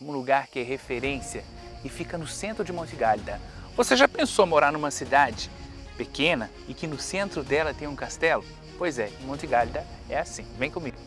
Um lugar que é referência e fica no centro de Monte Gálida. Você já pensou morar numa cidade pequena e que no centro dela tem um castelo? Pois é, em Monte Gálida é assim. Vem comigo.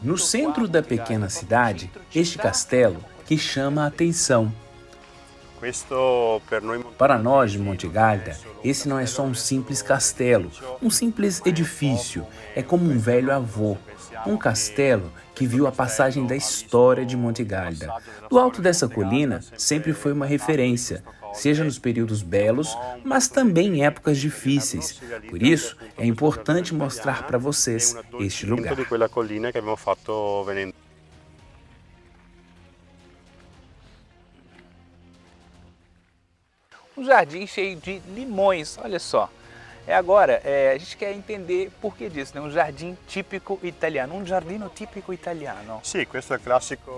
No centro da pequena cidade, este castelo que chama a atenção. Para nós de Monte Gálida, esse não é só um simples castelo, um simples edifício, é como um velho avô. Um castelo que viu a passagem da história de Monte Gálida. Do alto dessa colina sempre foi uma referência, seja nos períodos belos, mas também em épocas difíceis. Por isso, é importante mostrar para vocês este lugar. Um jardim cheio de limões, olha só. A gente quer entender por que disso, né? Um jardim típico italiano, um giardino típico italiano.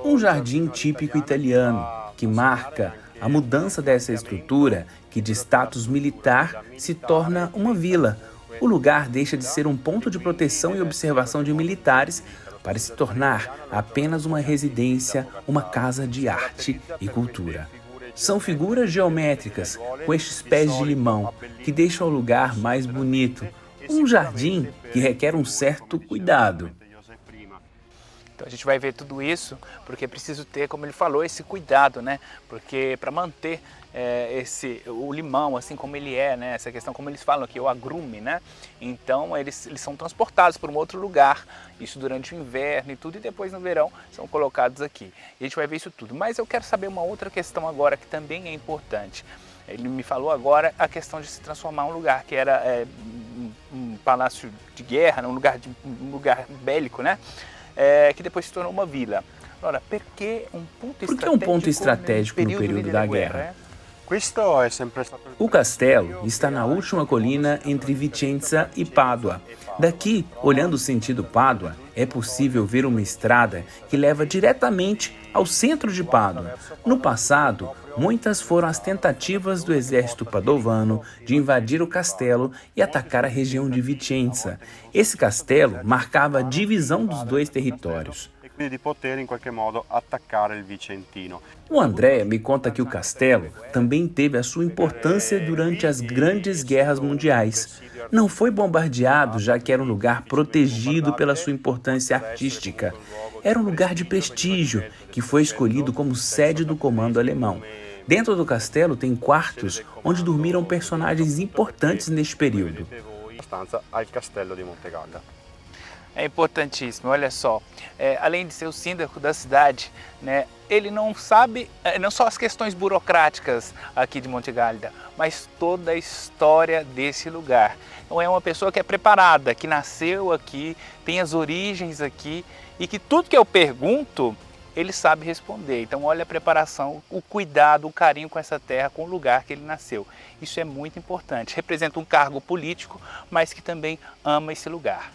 Um jardim típico italiano, que marca a mudança dessa estrutura que de status militar se torna uma vila. O lugar deixa de ser um ponto de proteção e observação de militares para se tornar apenas uma residência, uma casa de arte e cultura. São figuras geométricas com estes pés de limão que deixam o lugar mais bonito. Um jardim que requer um certo cuidado. Então a gente vai ver tudo isso porque é preciso ter, como ele falou, esse cuidado, né? Porque para manter o limão assim como ele é, né? Essa questão como eles falam aqui, o agrume, né? Então eles são transportados para um outro lugar, isso durante o inverno e tudo, e depois no verão são colocados aqui. E a gente vai ver isso tudo. Mas eu quero saber uma outra questão agora que também é importante. Ele me falou agora a questão de se transformar um lugar que era um palácio de guerra, um lugar bélico, né? Que depois se tornou uma vila. Ora, por que um ponto estratégico no período da guerra? O castelo está na última colina entre Vicenza e Pádua. Daqui, olhando o sentido Pádua, é possível ver uma estrada que leva diretamente ao centro de Pádua. No passado, muitas foram as tentativas do exército padovano de invadir o castelo e atacar a região de Vicenza. Esse castelo marcava a divisão dos dois territórios. O André me conta que o castelo também teve a sua importância durante as grandes guerras mundiais. Não foi bombardeado, já que era um lugar protegido pela sua importância artística. Era um lugar de prestígio, que foi escolhido como sede do comando alemão. Dentro do castelo tem quartos onde dormiram personagens importantes neste período. É importantíssimo, olha só, além de ser o síndico da cidade, né, ele não sabe, não só as questões burocráticas aqui de Monte Gálida, mas toda a história desse lugar. Então é uma pessoa que é preparada, que nasceu aqui, tem as origens aqui e que tudo que eu pergunto, ele sabe responder. Então olha a preparação, o cuidado, o carinho com essa terra, com o lugar que ele nasceu. Isso é muito importante, representa um cargo político, mas que também ama esse lugar.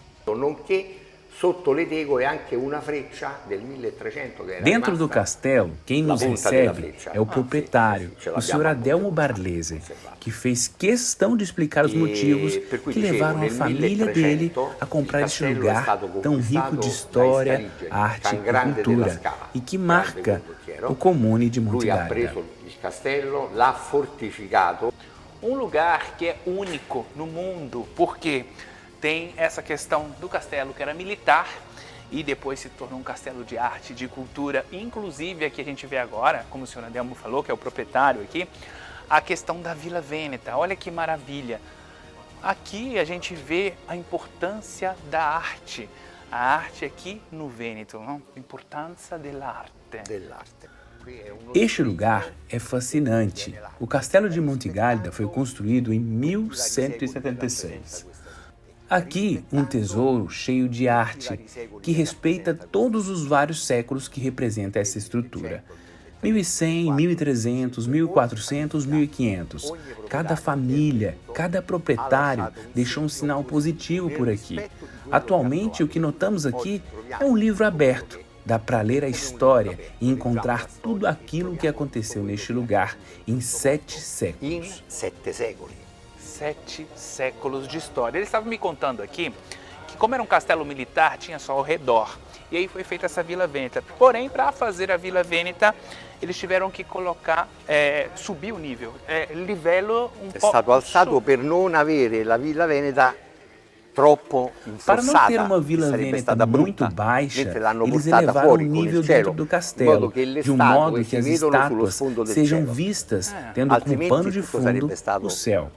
Dentro do castelo, quem nos recebe é o proprietário, o Sr. Adelmo Barlese, que fez questão de explicar os motivos que levaram a família dele a comprar este lugar tão rico de história, arte e cultura, e que marca o comune de Monte Gálida. Um lugar que é único no mundo, porque tem essa questão do castelo que era militar e depois se tornou um castelo de arte, de cultura. Inclusive aqui a gente vê agora, como o senhor Adelmo falou, que é o proprietário aqui, a questão da Vila Vêneta. Olha que maravilha! Aqui a gente vê a importância da arte. A arte aqui no Vêneto, não? A importância dell'arte. Este lugar é fascinante. O castelo de Monte Gálida foi construído em 1176. Aqui, um tesouro cheio de arte, que respeita todos os vários séculos que representa essa estrutura. 1100, 1300, 1400, 1500. Cada família, cada proprietário deixou um sinal positivo por aqui. Atualmente, o que notamos aqui é um livro aberto. Dá para ler a história e encontrar tudo aquilo que aconteceu neste lugar em 7 séculos. 7 séculos de história. Ele estava me contando aqui que, como era um castelo militar, tinha só ao redor. E aí foi feita essa Villa Veneta. Porém, para fazer a Villa Veneta, eles tiveram que colocar, subir o nível, livello um pouco. È stato alzato per non avere la Villa Veneta troppo Para não ter infossata, uma Vila sarebbe Veneta stata muito brutta, baixa, mentre l'hanno eles portata elevaram o fuori con nível il dentro cielo, do in castelo, modo che le de um modo statue que si as vedono sullo estátuas sfondo del sejam cielo. vistas tendo como Altrimenti pano de tutto fundo sarebbe stato o céu.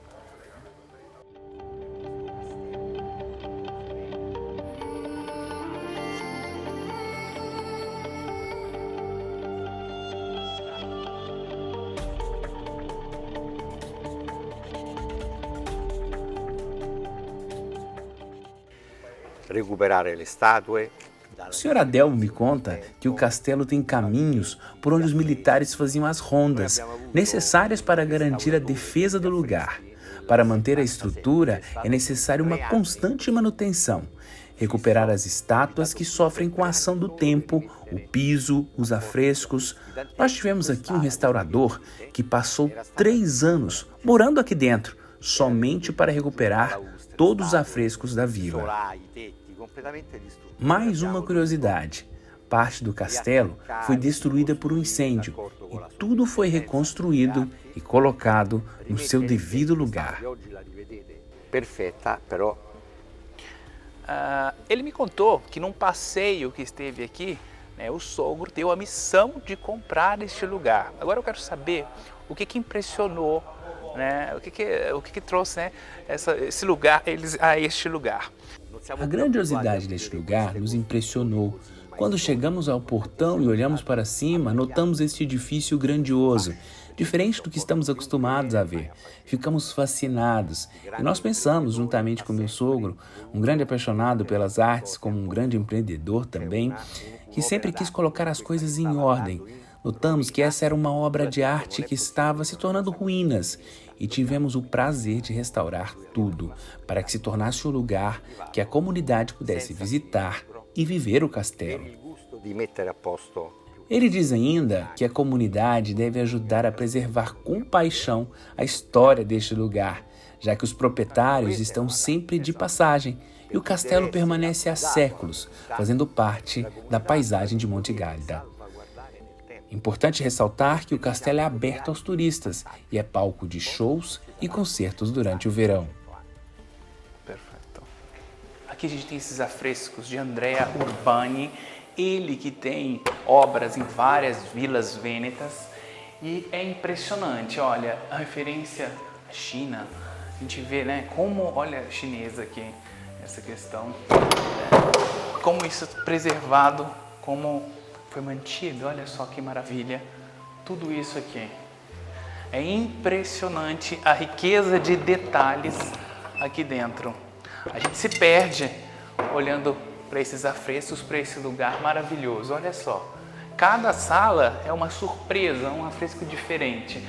Recuperare le statue. O Sr. Adelmo me conta que o castelo tem caminhos por onde os militares faziam as rondas, necessárias para garantir a defesa do lugar. Para manter a estrutura, é necessário uma constante manutenção. Recuperar as estátuas que sofrem com a ação do tempo, o piso, os afrescos. Nós tivemos aqui um restaurador que passou 3 anos morando aqui dentro, somente para recuperar todos os afrescos da vila. Mais uma curiosidade. Parte do castelo foi destruída por um incêndio e tudo foi reconstruído e colocado no seu devido lugar. Perfetta, però. Ele me contou que num passeio que esteve aqui, né, o sogro deu a missão de comprar este lugar. Agora eu quero saber o que impressionou, né, o que trouxe, né, esse lugar, a este lugar. A grandiosidade deste lugar nos impressionou. Quando chegamos ao portão e olhamos para cima, notamos este edifício grandioso, diferente do que estamos acostumados a ver. Ficamos fascinados e nós pensamos, juntamente com meu sogro, um grande apaixonado pelas artes, como um grande empreendedor também, que sempre quis colocar as coisas em ordem. Notamos que essa era uma obra de arte que estava se tornando ruínas e tivemos o prazer de restaurar tudo para que se tornasse um lugar que a comunidade pudesse visitar e viver o castelo. Ele diz ainda que a comunidade deve ajudar a preservar com paixão a história deste lugar, já que os proprietários estão sempre de passagem e o castelo permanece há séculos, fazendo parte da paisagem de Monte Gálida. Importante ressaltar que o castelo é aberto aos turistas e é palco de shows e concertos durante o verão. Perfeito. Aqui a gente tem esses afrescos de Andrea Urbani, ele que tem obras em várias vilas vênetas e é impressionante, olha, a referência à China, a gente vê, né, como, olha, chinesa aqui, essa questão, como isso é preservado, como foi mantido, olha só que maravilha, tudo isso aqui. É impressionante a riqueza de detalhes aqui dentro. A gente se perde olhando para esses afrescos, para esse lugar maravilhoso. Olha só, cada sala é uma surpresa, um afresco diferente.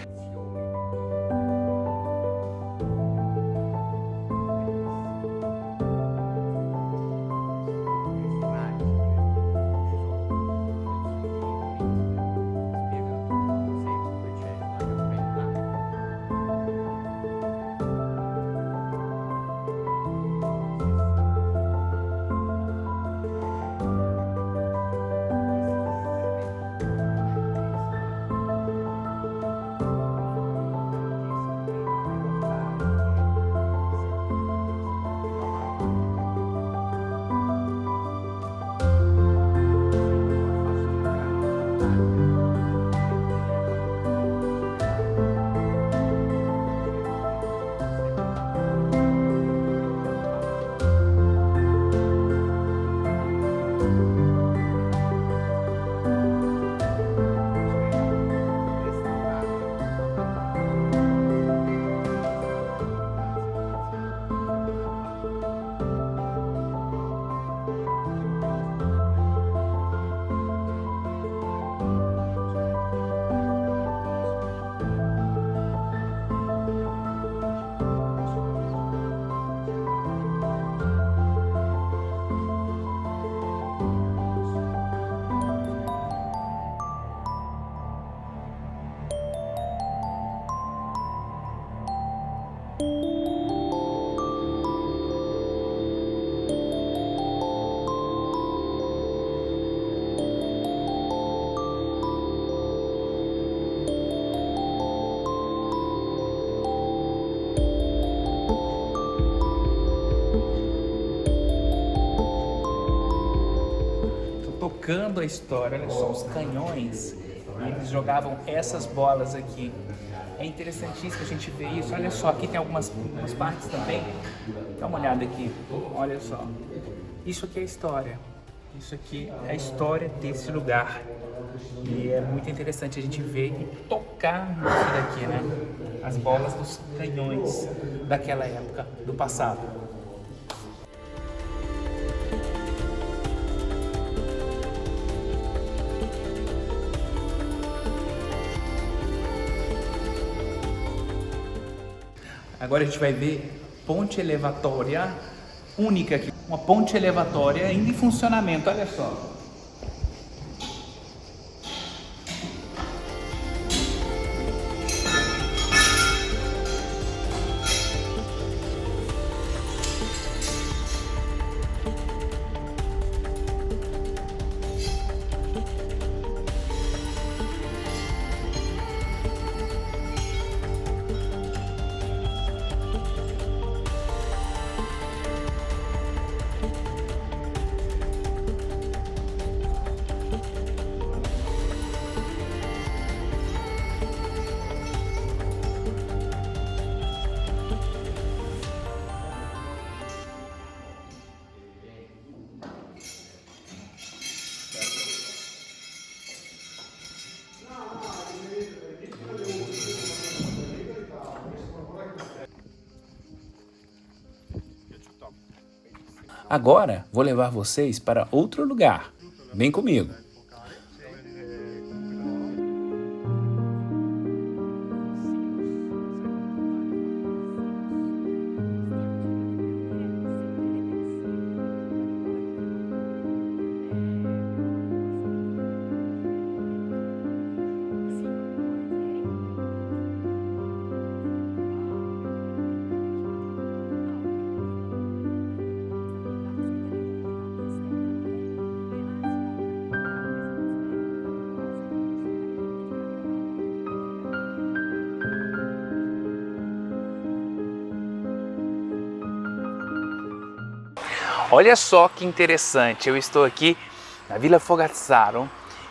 tocando a história. Olha só, os canhões, e eles jogavam essas bolas aqui. É interessantíssimo a gente ver isso. Olha só, aqui tem algumas partes também. Dá uma olhada aqui, olha só. Isso aqui é história. Isso aqui é a história desse lugar. E é muito interessante a gente ver e tocar isso daqui, né? As bolas dos canhões daquela época, do passado. Agora a gente vai ver ponte elevatória única aqui. Uma ponte elevatória ainda em funcionamento, olha só. Agora vou levar vocês para outro lugar. Vem comigo. Olha só que interessante, eu estou aqui na Villa Fogazzaro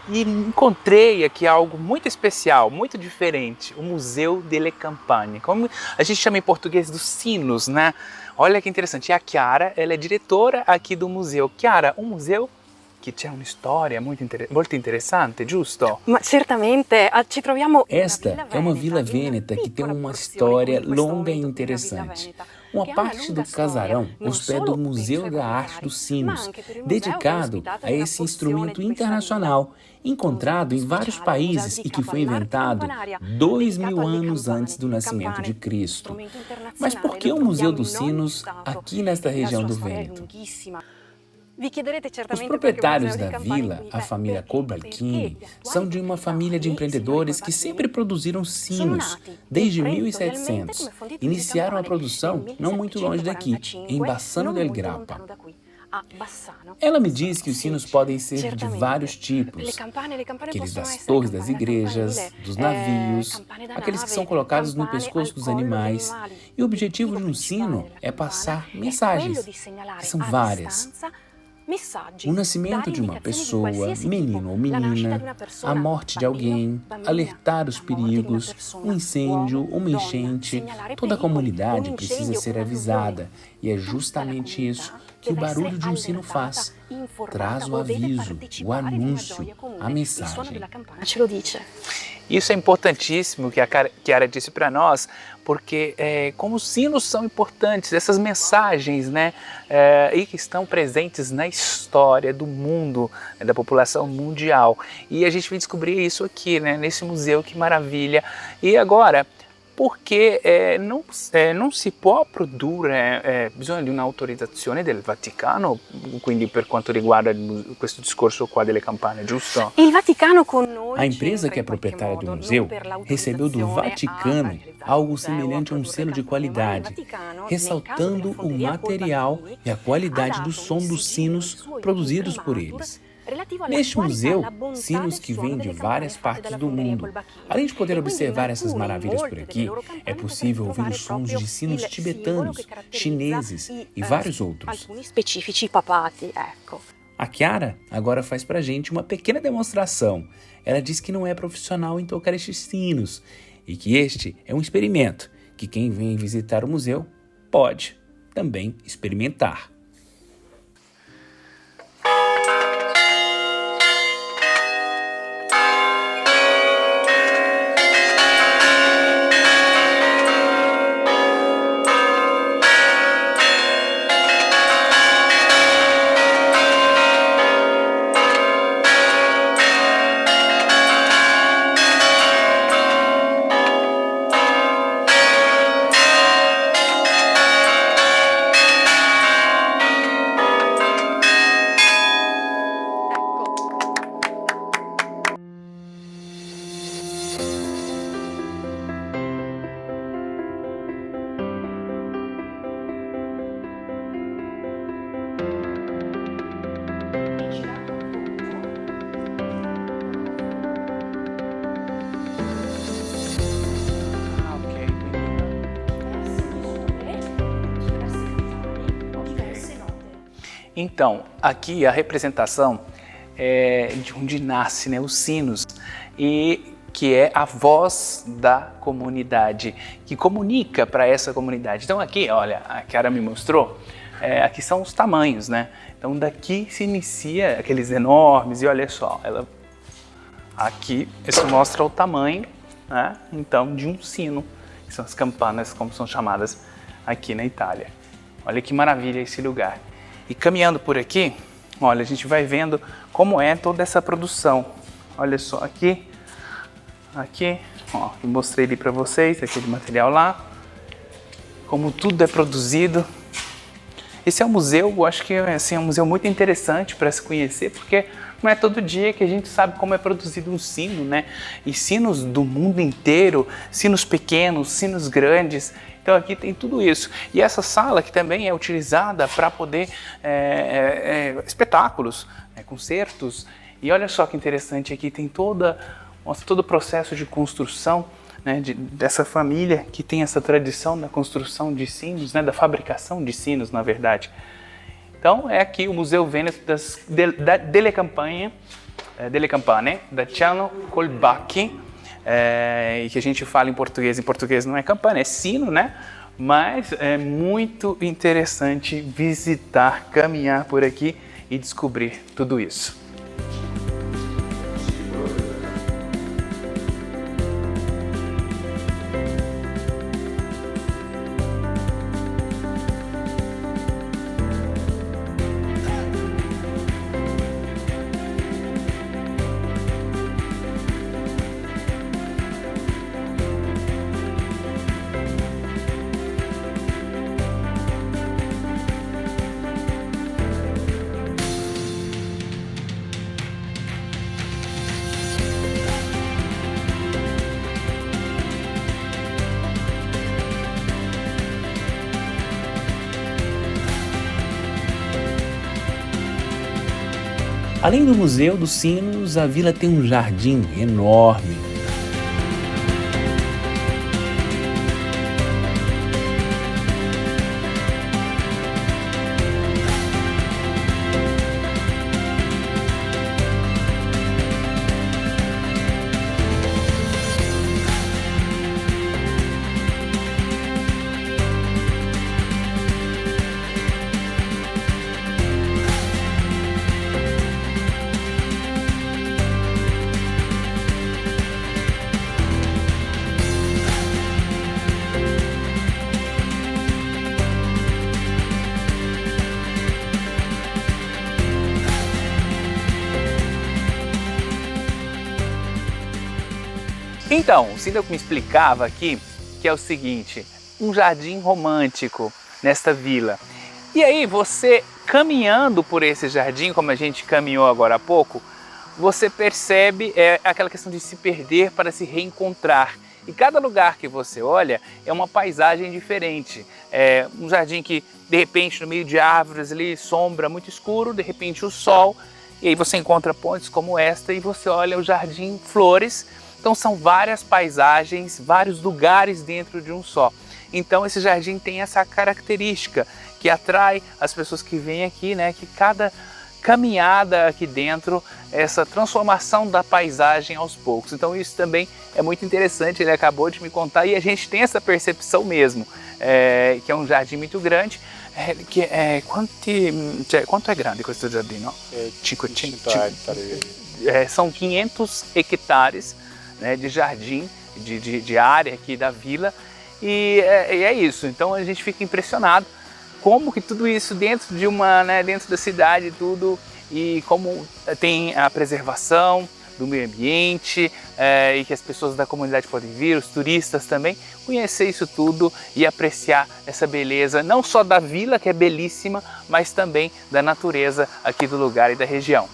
e encontrei aqui algo muito especial, muito diferente, o Museu delle Campane, como a gente chama em português dos sinos, né? Olha que interessante, e a Chiara, ela é diretora aqui do museu. Chiara, um museu que c'è una storia molto interessante, giusto? Ma certamente, ci troviamo. Esta é uma vila vêneta que tem uma história longa e interessante. Uma parte do casarão hospeda o Museu da Arte dos Sinos, dedicado a esse instrumento internacional, encontrado em vários países e que foi inventado 2000 anos antes do nascimento de Cristo. Mas por que o Museu dos Sinos aqui nesta região do Vêneto? Os proprietários da vila, a família Cobalcini, são de uma família de empreendedores que sempre produziram sinos desde 1700. Iniciaram a produção não muito longe daqui, em Bassano del Grappa. Ela me diz que os sinos podem ser de vários tipos, aqueles das torres das igrejas, dos navios, aqueles que são colocados no pescoço dos animais. E o objetivo de um sino é passar mensagens, que são várias. O nascimento de uma pessoa, menino ou menina, a morte de alguém, alertar os perigos, um incêndio, uma enchente, toda a comunidade precisa ser avisada e é justamente isso que o barulho de um sino faz. Traz o aviso, o anúncio, a mensagem. Isso é importantíssimo que a Chiara disse para nós, porque como os sinos são importantes, essas mensagens, né, e que estão presentes na história do mundo, né, da população mundial. E a gente vai descobrir isso aqui, né, nesse museu, que maravilha. E agora, porque non si può produrre, bisogna di un'autorizzazione del Vaticano, quindi per quanto riguarda questo discorso qua delle campane, giusto? A empresa que é proprietária do museu recebeu do Vaticano algo semelhante a um selo de qualidade, ressaltando o material e a qualidade do som dos sinos produzidos por eles. Neste museu, sinos que vêm de várias partes do mundo. Além de poder observar essas maravilhas por aqui, é possível ouvir os sons de sinos tibetanos, chineses e vários outros. A Chiara agora faz pra gente uma pequena demonstração. Ela diz que não é profissional em tocar estes sinos e que este é um experimento que quem vem visitar o museu pode também experimentar. Então, aqui a representação é de onde nasce, né, os sinos, e que é a voz da comunidade, que comunica para essa comunidade. Então aqui, olha, a Chiara me mostrou, aqui são os tamanhos, né? Então daqui se inicia aqueles enormes, e olha só, aqui isso mostra o tamanho, né, então, de um sino, que são as campanas, como são chamadas aqui na Itália. Olha que maravilha esse lugar. E caminhando por aqui, olha, a gente vai vendo como é toda essa produção. Olha só, aqui, ó, eu mostrei ali para vocês, aquele material lá, como tudo é produzido. Esse é um museu, eu acho que assim, é um museu muito interessante para se conhecer, porque não é todo dia que a gente sabe como é produzido um sino, né? E sinos do mundo inteiro, sinos pequenos, sinos grandes. Então aqui tem tudo isso. E essa sala que também é utilizada para poder espetáculos, concertos. E olha só que interessante, aqui tem mostra todo o processo de construção, né, dessa família que tem essa tradição da construção de sinos, né, da fabricação de sinos, na verdade. Então é aqui o Museu Vêneto delle Campane, da Ciano Colbacchi, e que a gente fala em português não é campana, é sino, né? Mas é muito interessante visitar, caminhar por aqui e descobrir tudo isso. Além do Museu dos Sinos, a vila tem um jardim enorme. Então, o Sindaco me explicava aqui que é o seguinte, um jardim romântico nesta vila. E aí você caminhando por esse jardim, como a gente caminhou agora há pouco, você percebe aquela questão de se perder para se reencontrar. E cada lugar que você olha é uma paisagem diferente. É um jardim que, de repente, no meio de árvores ali, sombra muito escuro, de repente o sol, e aí você encontra pontes como esta e você olha o jardim flores. Então são várias paisagens, vários lugares dentro de um só. Então esse jardim tem essa característica que atrai as pessoas que vêm aqui, né? Que caminhada aqui dentro, essa transformação da paisagem aos poucos. Então isso também é muito interessante, ele acabou de me contar e a gente tem essa percepção mesmo, que é um jardim muito grande. Quanto é grande questo jardim? No? 500 hectare. São 500 hectares, né, de jardim, de área aqui da vila, e é isso. Então a gente fica impressionado como que tudo isso dentro de dentro da cidade, tudo, e como tem a preservação do meio ambiente, e que as pessoas da comunidade podem vir, os turistas também, conhecer isso tudo e apreciar essa beleza, não só da vila, que é belíssima, mas também da natureza aqui do lugar e da região.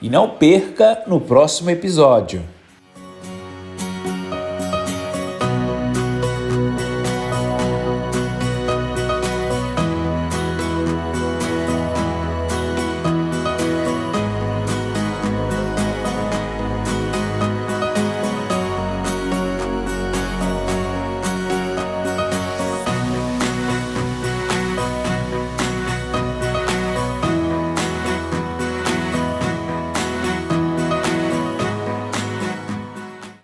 E não perca no próximo episódio.